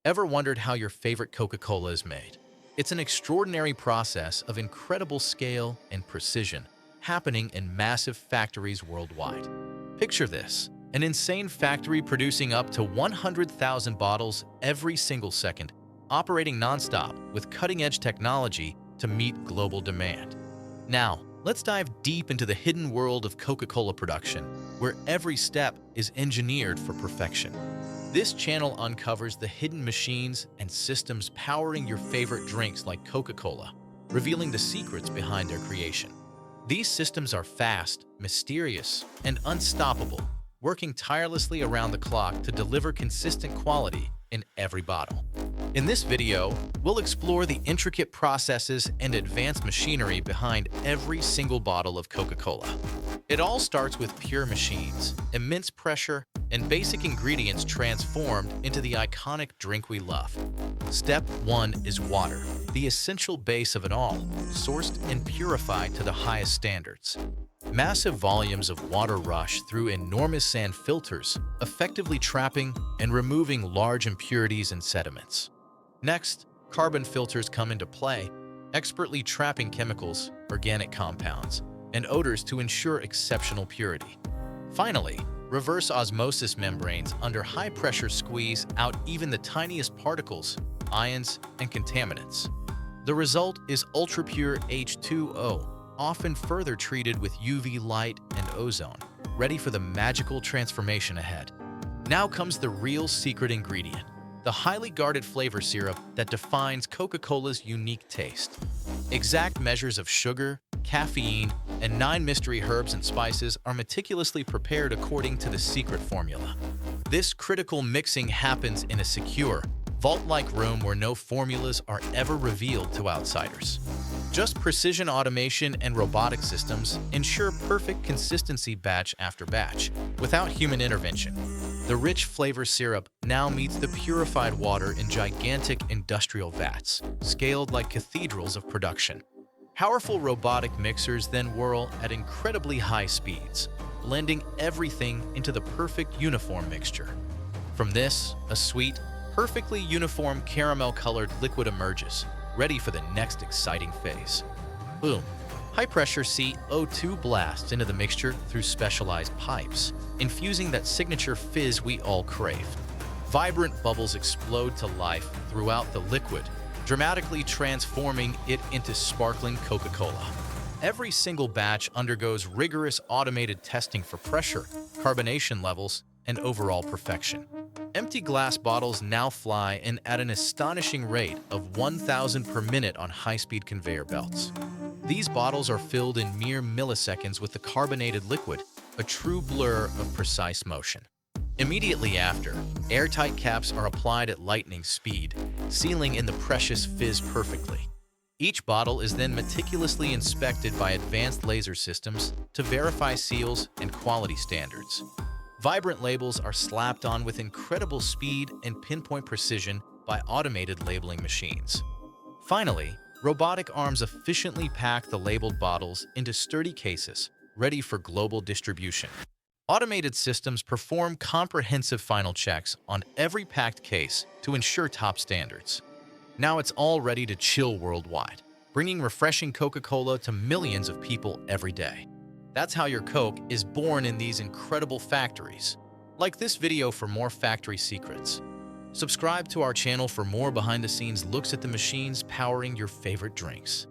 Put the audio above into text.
Ever wondered how your favorite Coca-Cola is made? It's an extraordinary process of incredible scale and precision happening in massive factories worldwide. Picture this, an insane factory producing up to 100,000 bottles every single second, operating nonstop with cutting-edge technology to meet global demand. Now, let's dive deep into the hidden world of Coca-Cola production, where every step is engineered for perfection. This channel uncovers the hidden machines and systems powering your favorite drinks like Coca-Cola, revealing the secrets behind their creation. These systems are fast, mysterious, and unstoppable, working tirelessly around the clock to deliver consistent quality in every bottle. In this video, we'll explore the intricate processes and advanced machinery behind every single bottle of Coca-Cola. It all starts with pure machines, immense pressure, and basic ingredients transformed into the iconic drink we love. Step 1 is water, the essential base of it all, sourced and purified to the highest standards. Massive volumes of water rush through enormous sand filters, effectively trapping and removing large impurities and sediments. Next, carbon filters come into play, expertly trapping chemicals, organic compounds, and odors to ensure exceptional purity. Finally, reverse osmosis membranes under high-pressure squeeze out even the tiniest particles, ions, and contaminants. The result is ultra-pure H2O, often further treated with UV light and ozone, ready for the magical transformation ahead. Now comes the real secret ingredient, the highly guarded flavor syrup that defines Coca-Cola's unique taste. Exact measures of sugar, caffeine, and 9 mystery herbs and spices are meticulously prepared according to the secret formula. This critical mixing happens in a secure, vault-like room where no formulas are ever revealed to outsiders. Just precision automation and robotic systems ensure perfect consistency batch after batch, without human intervention. The rich flavor syrup now meets the purified water in gigantic industrial vats, scaled like cathedrals of production. Powerful robotic mixers then whirl at incredibly high speeds, blending everything into the perfect uniform mixture. From this, a sweet, perfectly uniform caramel-colored liquid emerges, ready for the next exciting phase. Boom! High-pressure CO2 blasts into the mixture through specialized pipes, infusing that signature fizz we all crave. Vibrant bubbles explode to life throughout the liquid, dramatically transforming it into sparkling Coca-Cola. Every single batch undergoes rigorous automated testing for pressure, carbonation levels, and overall perfection. Empty glass bottles now fly in at an astonishing rate of 1,000 per minute on high-speed conveyor belts. These bottles are filled in mere milliseconds with the carbonated liquid, a true blur of precise motion. Immediately after, airtight caps are applied at lightning speed, sealing in the precious fizz perfectly. Each bottle is then meticulously inspected by advanced laser systems to verify seals and quality standards. Vibrant labels are slapped on with incredible speed and pinpoint precision by automated labeling machines. Finally, robotic arms efficiently pack the labeled bottles into sturdy cases, ready for global distribution. Automated systems perform comprehensive final checks on every packed case to ensure top standards. Now it's all ready to chill worldwide, bringing refreshing Coca-Cola to millions of people every day. That's how your Coke is born in these incredible factories. Like this video for more factory secrets. Subscribe to our channel for more behind-the-scenes looks at the machines powering your favorite drinks.